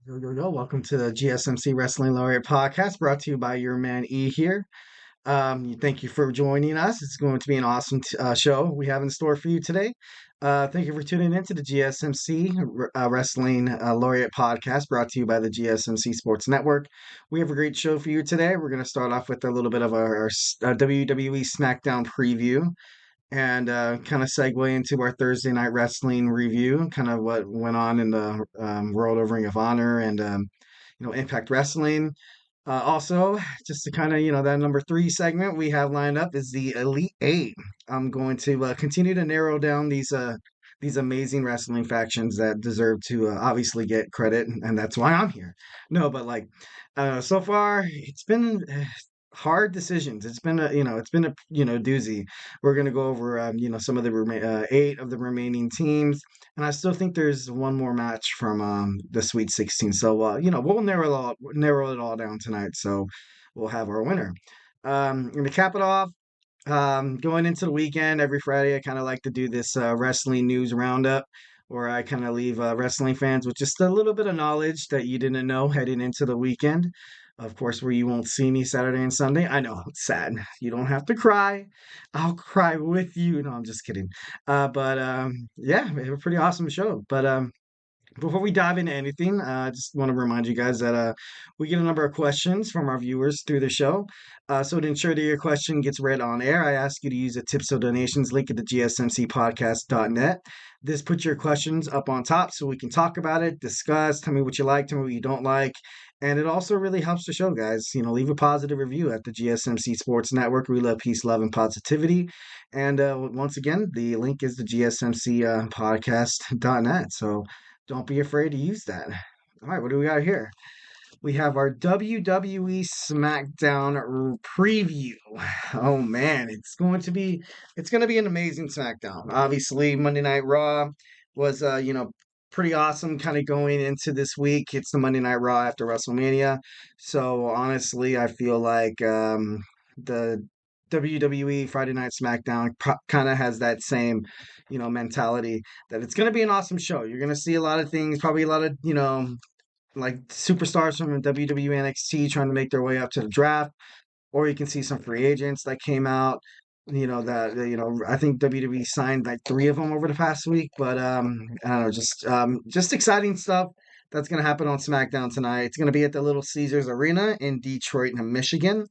Yo. Welcome to the GSMC Wrestling Laureate Podcast, brought to you by your man E here. Thank you for joining us. It's going to be an awesome show we have in store for you today. Thank you for tuning in to the GSMC Wrestling Laureate Podcast, brought to you by the GSMC Sports Network. We have a great show for you today. We're going to start off with a little bit of our WWE Smackdown preview and kind of segue into our Thursday night wrestling review, kind of what went on in the World of Ring of Honor and Impact Wrestling. Also, just to kind of that number three segment we have lined up is the Elite Eight. I'm going to continue to narrow down these amazing wrestling factions that deserve to obviously get credit, and that's why I'm here. No, but so far it's been hard decisions. It's been a doozy. We're gonna go over some of the eight of the remaining teams, and I still think there's one more match from the Sweet 16. So we'll narrow it all down tonight. So we'll have our winner. And to cap it off, going into the weekend every Friday, I kind of like to do this wrestling news roundup. Where I kind of leave wrestling fans with just a little bit of knowledge that you didn't know heading into the weekend. Of course, where you won't see me Saturday and Sunday. I know it's sad. You don't have to cry. I'll cry with you. No, I'm just kidding. But yeah, we have a pretty awesome show. But before we dive into anything, I just want to remind you guys that we get a number of questions from our viewers through the show. So to ensure that your question gets read on air, I ask you to use the tips or donations link at the GSMCpodcast.net. This puts your questions up on top so we can talk about it, discuss, tell me what you like, tell me what you don't like. And it also really helps the show, guys. Leave a positive review at the GSMC Sports Network. We love peace, love, and positivity. And once again, the link is the GSMCpodcast.net. So don't be afraid to use that. All right, what do we got here? We have our WWE Smackdown preview. Oh man, it's going to be an amazing Smackdown. Obviously, Monday Night Raw was pretty awesome kind of going into this week. It's the Monday Night Raw after WrestleMania. So honestly, I feel like the WWE Friday Night Smackdown kind of has that same, mentality that it's going to be an awesome show. You're going to see a lot of things, probably a lot of, like superstars from WWE NXT trying to make their way up to the draft, or you can see some free agents that came out. I think WWE signed like three of them over the past week, but I don't know, just exciting stuff that's gonna happen on SmackDown tonight. It's gonna be at the Little Caesars Arena in Detroit, Michigan.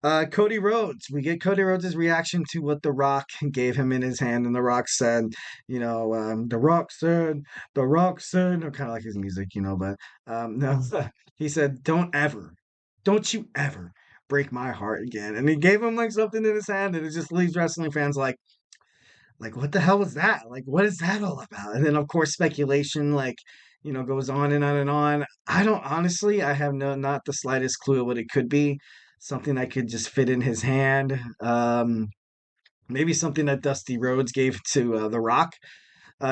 Cody Rhodes. We get Cody Rhodes' reaction to what The Rock gave him in his hand, and The Rock said, The Rock said, kind of like his music, but no, he said, don't you ever break my heart again. And he gave him like something in his hand, and it just leaves wrestling fans like what the hell was that? Like, what is that all about? And then of course speculation goes on and on and on. I don't honestly, I have not the slightest clue what it could be. Something that could just fit in his hand. Maybe something that Dusty Rhodes gave to The Rock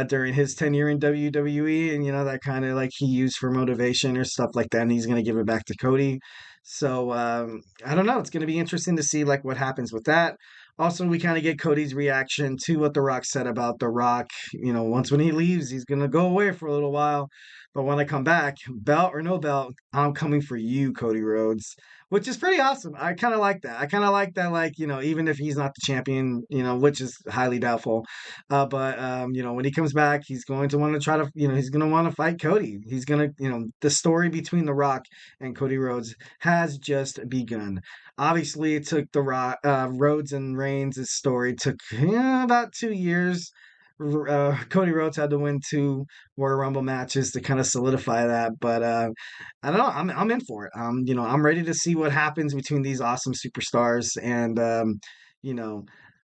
during his tenure in WWE, and that kind of like he used for motivation or stuff like that, and he's going to give it back to Cody. So I don't know. It's going to be interesting to see like what happens with that. Also, we kind of get Cody's reaction to what The Rock said about The Rock. Once when he leaves, he's going to go away for a little while. But when I come back, belt or no belt, I'm coming for you, Cody Rhodes, which is pretty awesome. I kind of like that. I kind of like that, even if he's not the champion, which is highly doubtful. But when he comes back, he's going to want to try to, he's going to want to fight Cody. He's going to, the story between The Rock and Cody Rhodes has just begun. Obviously, it took the Rhodes and Reigns' story took about 2 years. Cody Rhodes had to win two Royal Rumble matches to kind of solidify that, but I don't know. I'm in for it. I'm ready to see what happens between these awesome superstars, and you know,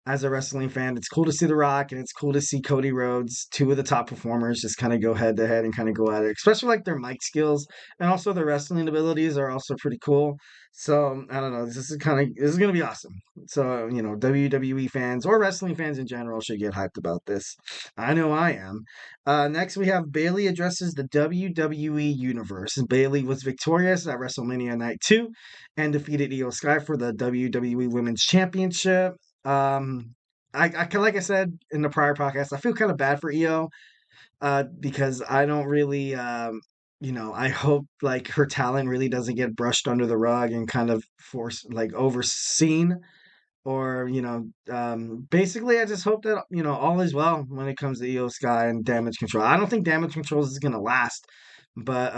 as a wrestling fan, it's cool to see The Rock and it's cool to see Cody Rhodes, two of the top performers, just kind of go head to head and kind of go at it. Especially like their mic skills and also their wrestling abilities are also pretty cool. So I don't know. This is gonna be awesome. So WWE fans or wrestling fans in general should get hyped about this. I know I am. Next we have Bayley addresses the WWE Universe. Bayley was victorious at WrestleMania Night 2 and defeated Io Sky for the WWE Women's Championship. Like I said in the prior podcast, I feel kind of bad for EO, because I don't really I hope like her talent really doesn't get brushed under the rug and kind of forced like overseen or basically I just hope that all is well when it comes to Io Sky and Damage Control. I don't think Damage Control is going to last, but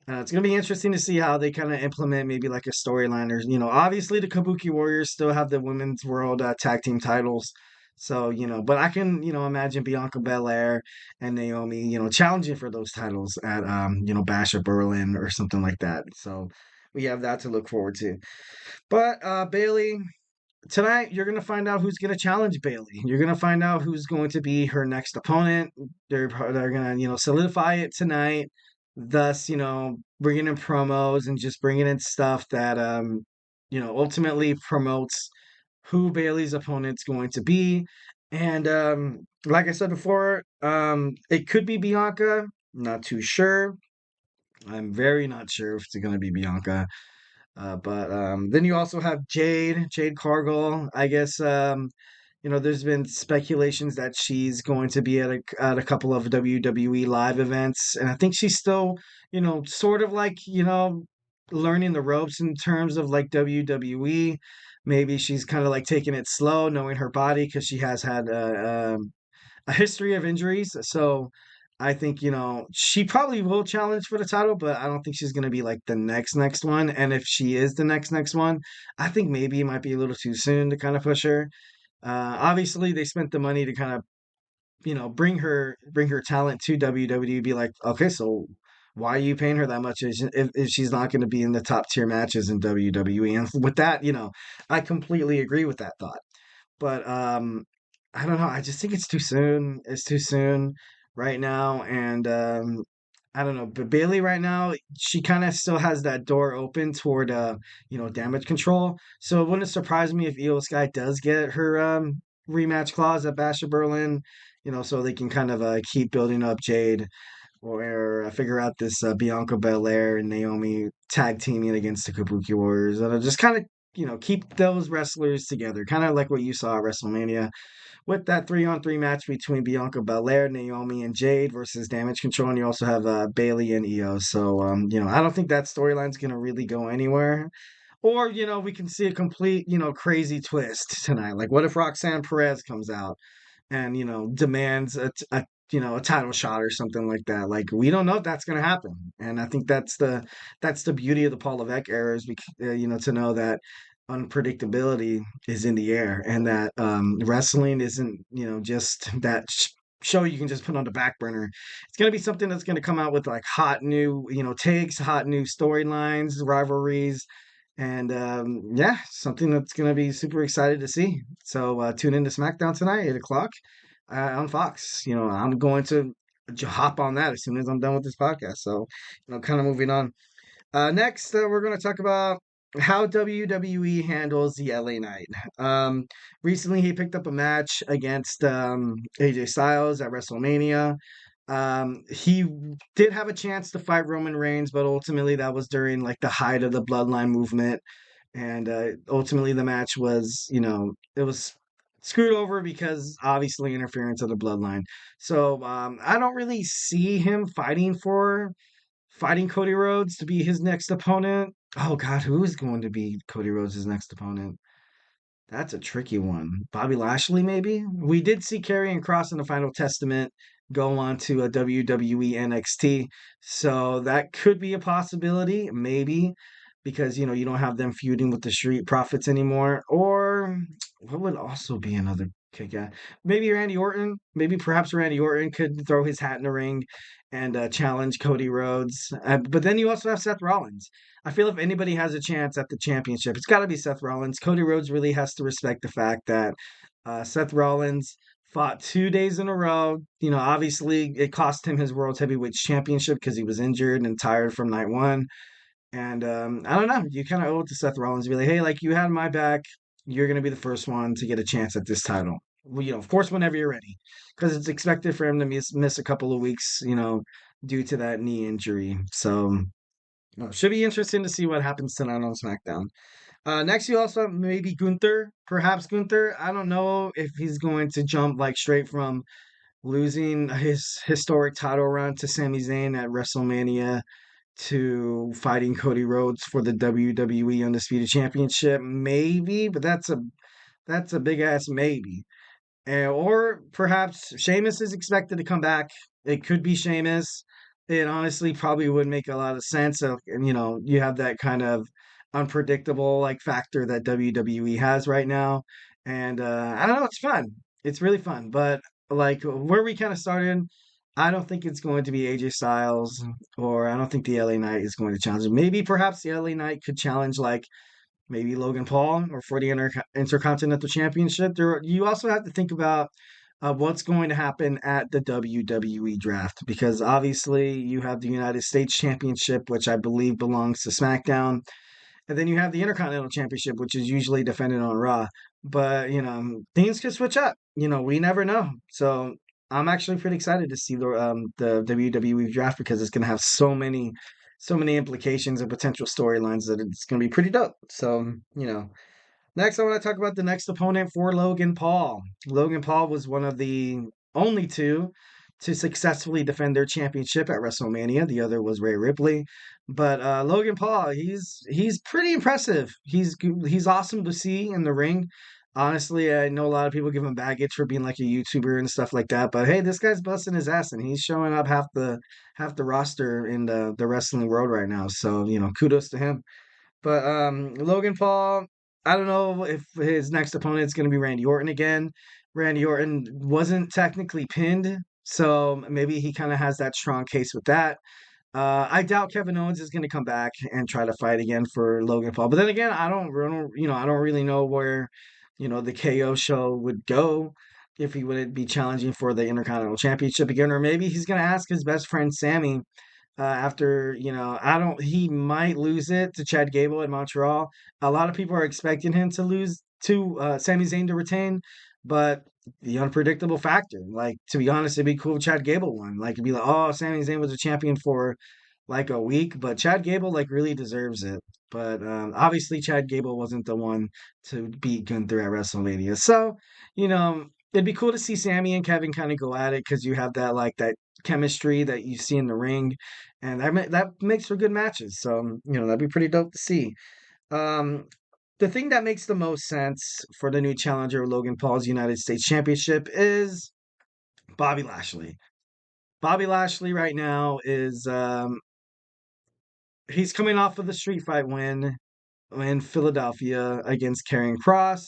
it's going to be interesting to see how they kind of implement maybe like a storyline or obviously the Kabuki Warriors still have the women's world tag team titles. So, but I can, imagine Bianca Belair and Naomi, challenging for those titles at, Bash of Berlin or something like that. So we have that to look forward to. But Bayley, tonight you're going to find out who's going to challenge Bayley. You're going to find out who's going to be her next opponent. They're going to, solidify it tonight. Thus, bringing in promos and just bringing in stuff that, ultimately promotes who Bayley's opponent's going to be. And like I said before, it could be Bianca. Not too sure. I'm very not sure if it's going to be Bianca. But then you also have Jade Cargill. I guess there's been speculations that she's going to be at a couple of WWE live events, and I think she's still, sort of like learning the ropes in terms of like WWE. Maybe she's kind of like taking it slow, knowing her body because she has had a history of injuries. So I think, she probably will challenge for the title, but I don't think she's going to be like the next one. And if she is the next one, I think maybe it might be a little too soon to kind of push her. Obviously, they spent the money to kind of, bring her talent to WWE. Be like, okay, so why are you paying her that much if she's not going to be in the top tier matches in WWE? And with that, I completely agree with that thought. But I don't know. I just think it's too soon. It's too soon right now, and I don't know. But Bayley right now, she kind of still has that door open toward Damage Control. So it wouldn't surprise me if Io Sky does get her rematch clause at Bash of Berlin. So they can kind of keep building up Jade or figure out this Bianca Belair and Naomi tag teaming against the Kabuki Warriors. And just kind of keep those wrestlers together, kind of like what you saw at WrestleMania with that 3-on-3 match between Bianca Belair, Naomi, and Jade versus Damage Control. And you also have Bayley and Io. So, I don't think that storyline's going to really go anywhere. Or, we can see a complete, crazy twist tonight. Like, what if Roxanne Perez comes out and, demands a title shot or something like that? Like, we don't know if that's going to happen. And I think that's the beauty of the Paul Levesque era is, to know that unpredictability is in the air and that wrestling isn't, just that show you can just put on the back burner. It's going to be something that's going to come out with like hot new, takes, hot new storylines, rivalries, and yeah, something that's going to be super excited to see. So tune in to SmackDown tonight, 8 o'clock on Fox. I'm going to hop on that as soon as I'm done with this podcast. So, kind of moving on. Next, we're going to talk about how WWE handles the LA Knight. Recently, he picked up a match against AJ Styles at WrestleMania. He did have a chance to fight Roman Reigns, but ultimately that was during like the height of the Bloodline movement, and ultimately the match was, it was screwed over because obviously interference of the Bloodline. So I don't really see him fighting Cody Rhodes to be his next opponent. Oh God, who is going to be Cody Rhodes' next opponent? That's a tricky one. Bobby Lashley, maybe? We did see Karrion Kross in the Final Testament go on to a WWE NXT. So that could be a possibility, maybe, because, you don't have them feuding with the Street Profits anymore. Or what would also be another kick at? Maybe Randy Orton. Maybe perhaps Randy Orton could throw his hat in the ring and challenge Cody Rhodes. But then you also have Seth Rollins. I feel if anybody has a chance at the championship, it's got to be Seth Rollins. Cody Rhodes really has to respect the fact that Seth Rollins fought 2 days in a row. Obviously, it cost him his World Heavyweight Championship because he was injured and tired from night one. And I don't know. You kind of owe it to Seth Rollins to be like, hey, like you had my back. You're going to be the first one to get a chance at this title. Well, of course, whenever you're ready, because it's expected for him to miss a couple of weeks, due to that knee injury. So, should be interesting to see what happens tonight on SmackDown. Next, you also have maybe Gunther, perhaps Gunther. I don't know if he's going to jump like straight from losing his historic title run to Sami Zayn at WrestleMania, to fighting Cody Rhodes for the WWE Undisputed Championship. Maybe, but that's a big ass maybe. Or perhaps Sheamus is expected to come back. It could be Sheamus. It honestly probably would make a lot of sense. And you have that kind of unpredictable like factor that WWE has right now. And I don't know, it's fun. It's really fun. But like where we kind of started, I don't think it's going to be AJ Styles, or I don't think the LA Knight is going to challenge him. Maybe perhaps the LA Knight could challenge like maybe Logan Paul or for the Intercontinental Championship. You also have to think about what's going to happen at the WWE draft, because obviously you have the United States Championship, which I believe belongs to SmackDown, and then you have the Intercontinental Championship, which is usually defended on Raw. But things could switch up. We never know. So I'm actually pretty excited to see the WWE draft, because it's going to have so many implications and potential storylines that it's going to be pretty dope. So next, I want to talk about the next opponent for Logan Paul. Logan Paul was one of the only two to successfully defend their championship at WrestleMania. The other was Rhea Ripley. But Logan Paul, he's pretty impressive. He's awesome to see in the ring. Honestly, I know a lot of people give him baggage for being like a YouTuber and stuff like that. But hey, this guy's busting his ass, and he's showing up half the roster in the wrestling world right now. So kudos to him. But Logan Paul, I don't know if his next opponent is going to be Randy Orton again. Randy Orton wasn't technically pinned, so maybe he kind of has that strong case with that. I doubt Kevin Owens is going to come back and try to fight again for Logan Paul. But then again, I don't really know where, the KO show would go, if he would be challenging for the Intercontinental Championship again, or maybe he's going to ask his best friend Sammy after, I don't, he might lose it to Chad Gable in Montreal. A lot of people are expecting him to lose to Sami Zayn to retain, but the unpredictable factor, like, to be honest, it'd be cool if Chad Gable won. Like, it'd be like, oh, Sami Zayn was a champion for like a week, but Chad Gable like really deserves it. But obviously, Chad Gable wasn't the one to beat Gunther at WrestleMania. So, it'd be cool to see Sammy and Kevin kind of go at it, because you have that chemistry that you see in the ring, and that makes for good matches. So that'd be pretty dope to see. Um, the thing that makes the most sense for the new challenger of Logan Paul's United States Championship is Bobby Lashley. Bobby Lashley right now is he's coming off of the street fight win in Philadelphia against Karrion Kross.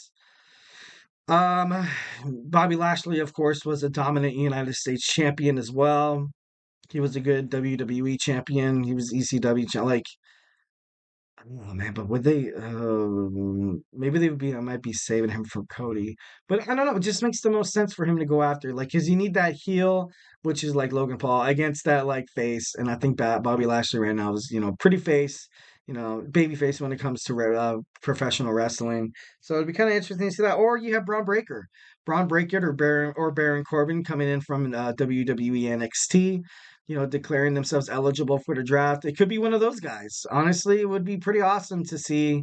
Um, Bobby Lashley, of course, was a dominant United States champion as well. He was a good WWE champion. He was ECW like, oh man, but would they? Maybe they would be. I might be saving him for Cody, but I don't know. It just makes the most sense for him to go after, like, because you need that heel, which is like Logan Paul, against that like face, and I think that Bobby Lashley right now is pretty face, baby face when it comes to professional wrestling. So it'd be kind of interesting to see that. Or you have Braun Breaker or Baron Corbin coming in from WWE NXT, declaring themselves eligible for the draft. It could be one of those guys. Honestly, it would be pretty awesome to see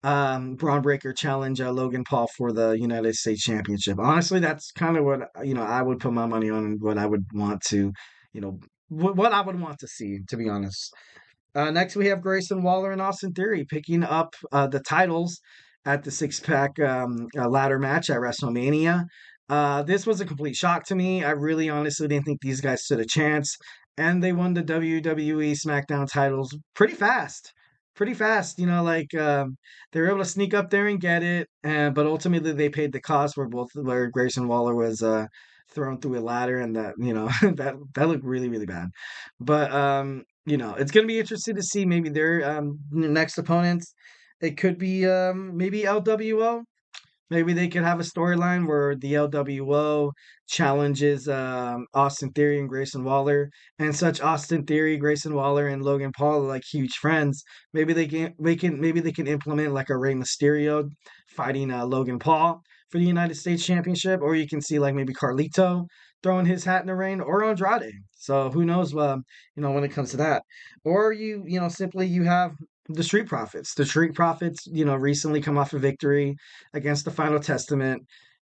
Braun Breaker challenge Logan Paul for the United States Championship. Honestly, that's kind of what I would put my money on, and what I would want to, what I would want to see, to be honest. Next, we have Grayson Waller and Austin Theory picking up the titles at the six-pack ladder match at WrestleMania. This was a complete shock to me. I really honestly didn't think these guys stood a chance. And they won the WWE Smackdown titles pretty fast. Pretty fast. They were able to sneak up there and get it. But ultimately, they paid the cost, where Grayson Waller was thrown through a ladder, and that, that looked really, really bad. But it's going to be interesting to see maybe their next opponents. It could be maybe LWO. Maybe they could have a storyline where the LWO challenges Austin Theory and Grayson Waller, and such Austin Theory, Grayson Waller, and Logan Paul are like huge friends. Maybe they can implement like a Rey Mysterio fighting Logan Paul for the United States Championship, or you can see like maybe Carlito throwing his hat in the ring, or Andrade. So who knows? When it comes to that, or simply you have the Street Profits. The Street Profits, recently come off a victory against the Final Testament.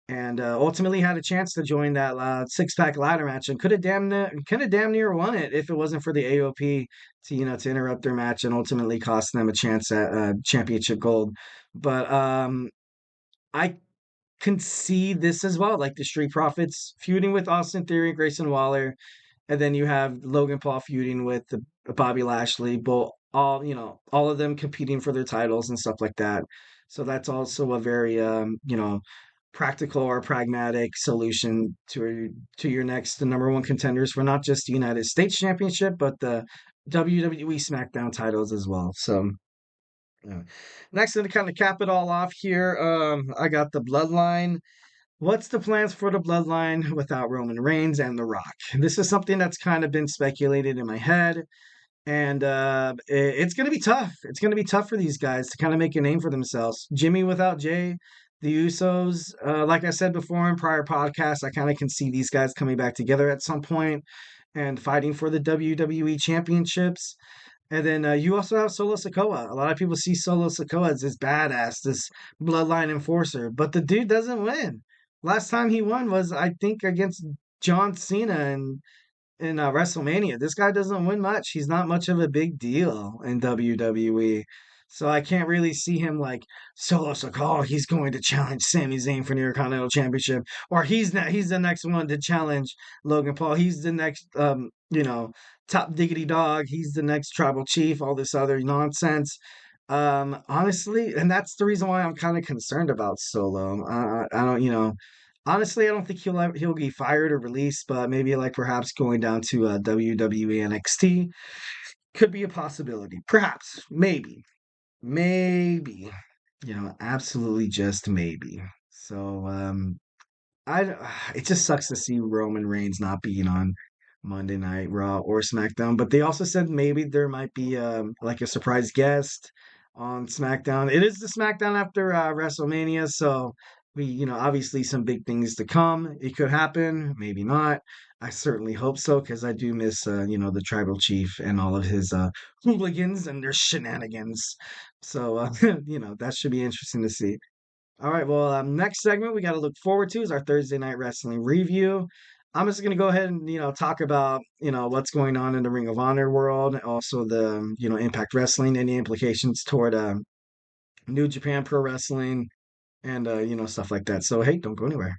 and ultimately had a chance to join that six-pack ladder match and could have damn near won it if it wasn't for the AOP to interrupt their match and ultimately cost them a chance at championship gold. But I can see this as well, like the Street Profits feuding with Austin Theory, Grayson Waller, and then you have Logan Paul feuding with Bobby Lashley, both all of them competing for their titles and stuff like that. So that's also a very practical or pragmatic solution to your next the number one contenders for not just the United States Championship but the WWE Smackdown titles as well. So yeah. Next, to kind of cap it all off here, I got the Bloodline. What's the plans for the Bloodline without Roman Reigns and The Rock? This is something that's kind of been speculated in my head, and it's going to be tough. It's going to be tough for these guys to kind of make a name for themselves. Jimmy without Jay, the Usos, like I said before in prior podcasts, I kind of can see these guys coming back together at some point and fighting for the WWE championships. And then you also have Solo Sikoa. A lot of people see Solo Sikoa as this badass, this bloodline enforcer, but the dude doesn't win. Last time he won was, I think, against John Cena in WrestleMania. This guy doesn't win much. He's not much of a big deal in WWE. So I can't really see him like Solo Sikoa. He's going to challenge Sami Zayn for the Intercontinental Championship, or he's the next one to challenge Logan Paul. He's the next top diggity dog. He's the next tribal chief. All this other nonsense. Honestly, and that's the reason why I'm kind of concerned about Solo. I don't, honestly, I don't think he'll be fired or released, but maybe like perhaps going down to WWE NXT could be a possibility. Perhaps, maybe, absolutely just maybe. So I it just sucks to see Roman Reigns not being on Monday Night Raw or SmackDown, but they also said maybe there might be like a surprise guest on SmackDown. It is the SmackDown after WrestleMania, so we obviously some big things to come. It could happen, maybe not. I certainly hope so because I do miss the Tribal Chief and all of his hooligans and their shenanigans. So that should be interesting to see. All right, well, next segment we got to look forward to is our Thursday night wrestling review. I'm just going to go ahead and talk about what's going on in the Ring of Honor world, also the Impact Wrestling, any implications toward New Japan Pro Wrestling, and stuff like that. So hey, don't go anywhere.